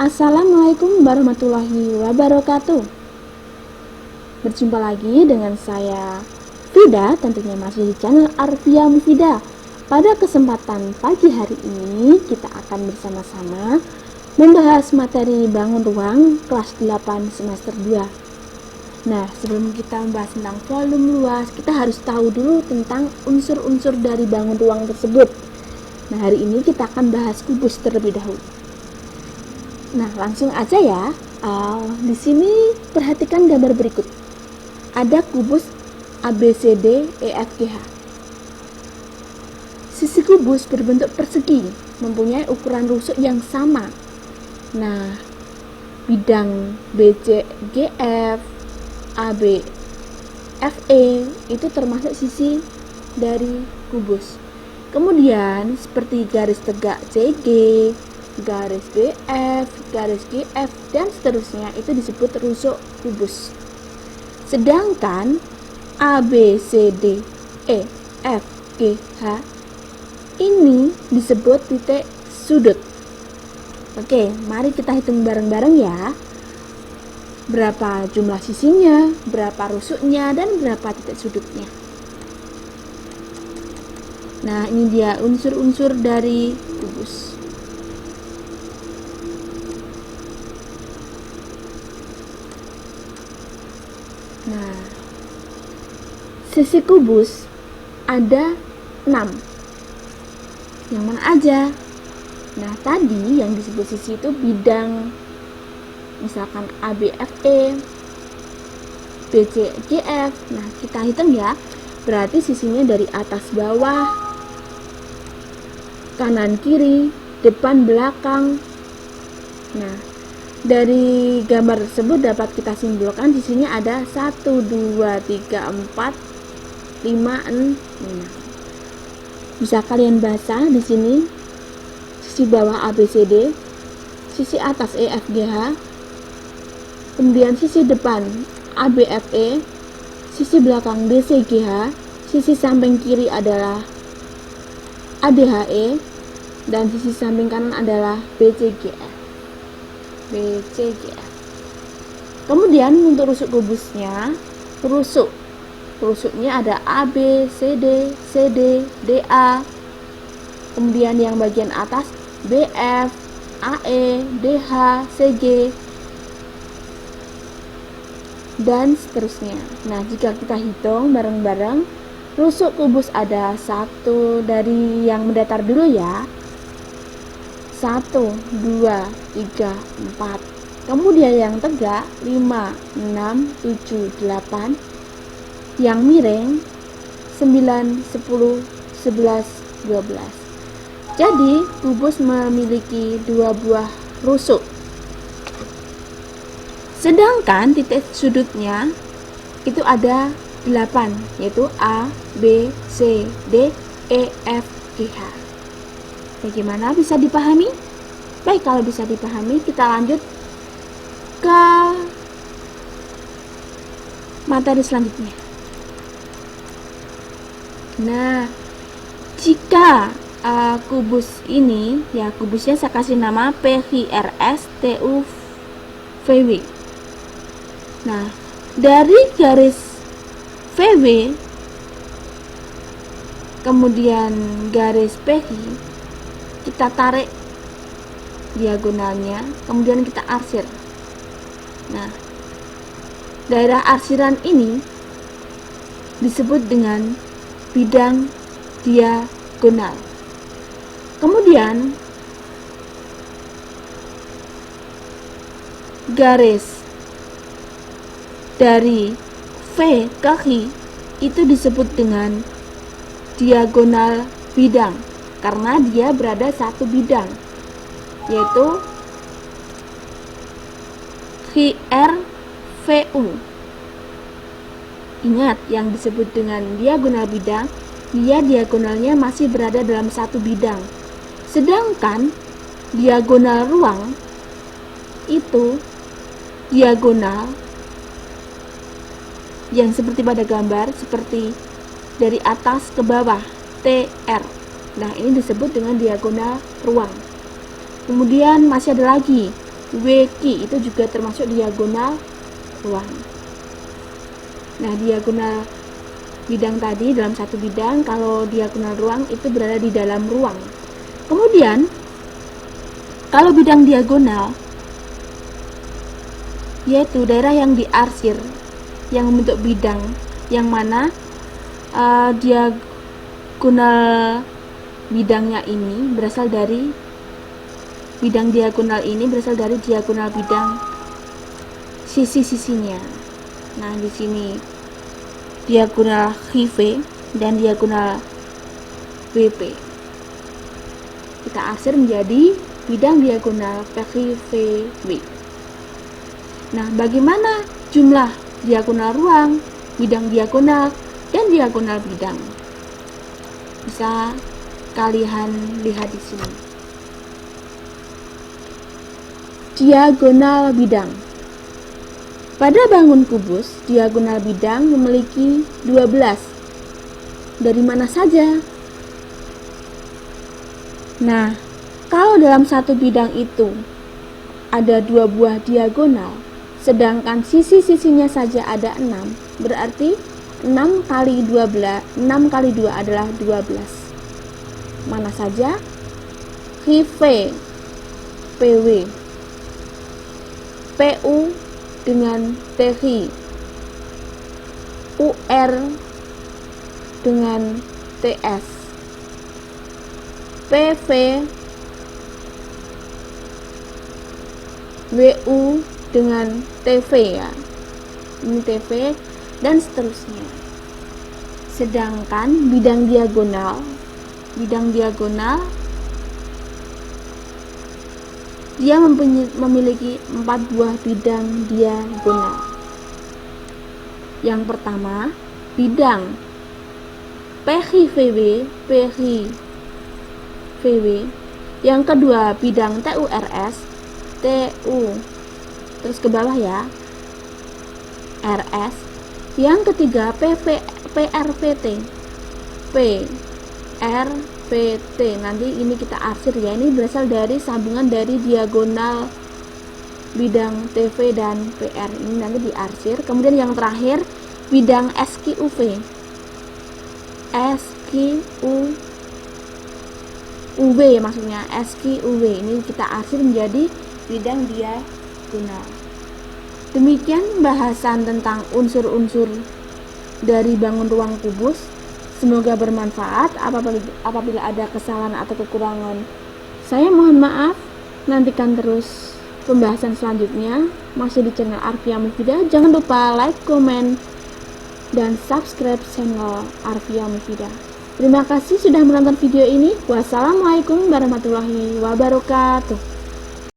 Assalamualaikum warahmatullahi wabarakatuh. Berjumpa lagi dengan saya Fida, tentunya masih di channel Arfia Mufidah. Pada kesempatan pagi hari ini kita akan bersama-sama membahas materi bangun ruang kelas 8 semester 2. Nah, sebelum kita membahas tentang volume luas, kita harus tahu dulu tentang unsur-unsur dari bangun ruang tersebut. Nah, hari ini kita akan bahas kubus terlebih dahulu. Nah, langsung aja ya. Di sini perhatikan gambar berikut. Ada kubus ABCD EFGH. Sisi kubus berbentuk persegi, mempunyai ukuran rusuk yang sama. Nah, bidang BCGF, AB, FE itu termasuk sisi dari kubus. Kemudian seperti garis tegak CG, garis BF, garis GF, dan seterusnya itu disebut rusuk kubus. Sedangkan ABCD EFGH ini disebut titik sudut. Oke, mari kita hitung bareng-bareng ya. Berapa jumlah sisinya, berapa rusuknya, dan berapa titik sudutnya. Nah, ini dia unsur-unsur dari kubus. Nah, sisi kubus ada 6. Yang mana aja? Nah, tadi yang disebut sisi itu bidang, misalkan ABFE, BCGF. Nah, kita hitung ya. Berarti sisinya dari atas bawah, kanan kiri, depan belakang. Nah, dari gambar tersebut dapat kita simpulkan di sini ada 1, 2, 3, 4, 5, 6. Bisa kalian baca di sini. Sisi bawah ABCD, sisi atas EFGH, kemudian sisi depan ABFE, sisi belakang BCGH, sisi samping kiri adalah ADHE, dan sisi samping kanan adalah BCGF. Kemudian untuk rusuk kubusnya, rusuknya ada AB, CD, CD, DA. Kemudian yang bagian atas BF, AE, DH, CG, dan seterusnya. Nah, jika kita hitung bareng-bareng, rusuk kubus ada 1 dari yang mendatar dulu ya. 1, 2, 3, 4. Kemudian yang tegak 5, 6, 7, 8. Yang miring 9, 10, 11, 12. Jadi, kubus memiliki 2 buah rusuk. Sedangkan titik sudutnya itu ada 8, yaitu A, B, C, D, E, F, G, H. Bagaimana, bisa dipahami? Baik, kalau bisa dipahami, kita lanjut ke materi selanjutnya. Nah, jika kubus ini, ya kubusnya saya kasih nama PQRS-TU-VW. Nah, dari garis VW, kemudian garis PQ, kita tarik diagonalnya, kemudian kita arsir. Nah, daerah arsiran ini disebut dengan bidang diagonal. Kemudian garis dari V ke H itu disebut dengan diagonal bidang, karena dia berada satu bidang, yaitu QRVU. Ingat, yang disebut dengan diagonal bidang, dia diagonalnya masih berada dalam satu bidang. Sedangkan diagonal ruang itu diagonal yang seperti pada gambar, seperti dari atas ke bawah, TR. Nah, ini disebut dengan diagonal ruang. Kemudian masih ada lagi WQ itu juga termasuk diagonal ruang. Nah, diagonal bidang tadi dalam satu bidang, kalau diagonal ruang itu berada di dalam ruang. Kemudian kalau bidang diagonal yaitu daerah yang diarsir yang membentuk bidang yang mana diagonal bidangnya ini berasal dari bidang diagonal ini berasal dari diagonal bidang sisi-sisinya. Nah, di sini diagonal HIV dan diagonal WP kita arsir menjadi bidang diagonal PQVW. Nah, bagaimana jumlah diagonal ruang, bidang diagonal, dan diagonal bidang? Bisa kalian lihat di sini. Diagonal bidang. Pada bangun kubus, diagonal bidang memiliki 12. Dari mana saja? Nah, kalau dalam satu bidang itu ada 2 buah diagonal, sedangkan sisi-sisinya saja ada 6, berarti 6 kali 12, 6 kali 2 adalah 12. Mana saja? HIV, PW, PU dengan THI, UR dengan TS, PV, WU dengan TV ya. Ini TV dan seterusnya. Sedangkan bidang diagonal dia memiliki 4 buah bidang diagonal. Yang pertama, bidang PQVW. Yang kedua, bidang TURS, terus ke bawah ya, RS. Yang ketiga, PRVT. Nanti ini kita arsir ya, ini berasal dari sambungan dari diagonal bidang TV dan PR, ini nanti diarsir. Kemudian yang terakhir, bidang SQUV, maksudnya SQUV, ini kita arsir menjadi bidang diagonal. Demikian bahasan tentang unsur-unsur dari bangun ruang kubus. Semoga bermanfaat. Apabila ada kesalahan atau kekurangan, saya mohon maaf. Nantikan terus pembahasan selanjutnya masih di channel Arfia Mufidah. Jangan lupa like, komen, dan subscribe channel Arfia Mufidah. Terima kasih sudah menonton video ini. Wassalamualaikum warahmatullahi wabarakatuh.